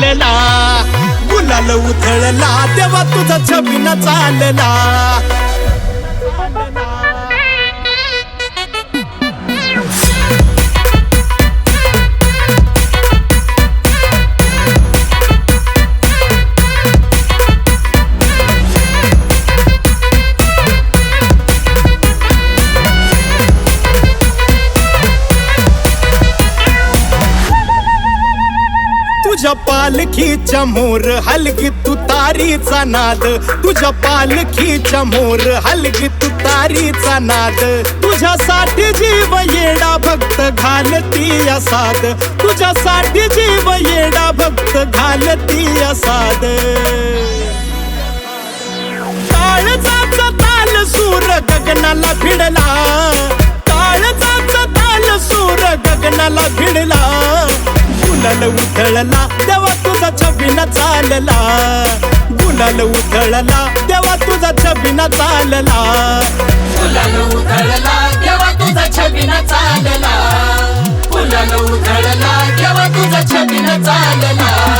चालला, गुलाल उधळला तेव्हा तुझा छबिना चालला. तुझ्या पालखीच्या मोर हलगी तुतारीचा नाद, तुझ्या पालखीच्या मोर हलगी तुतारीचा नाद. तुझ्यासाठी जीव येडा भक्त घालती साद, तुझ्यासाठी जीव येडा भक्त घालती साद. काळजाचा ताल सूर गगनाला भिडला, काळजाचा ताल सूर गगनाला भिडला. गुलाल उधळला तेव्हा तुझा छबिना चालला, गुलाल उधळला तेव्हा तुझा छबिना चालला. गुलाल उधळला तेव्हा तुझा छबिना चालला, गुलाल उधळला तेव्हा तुझा छबिना चालला.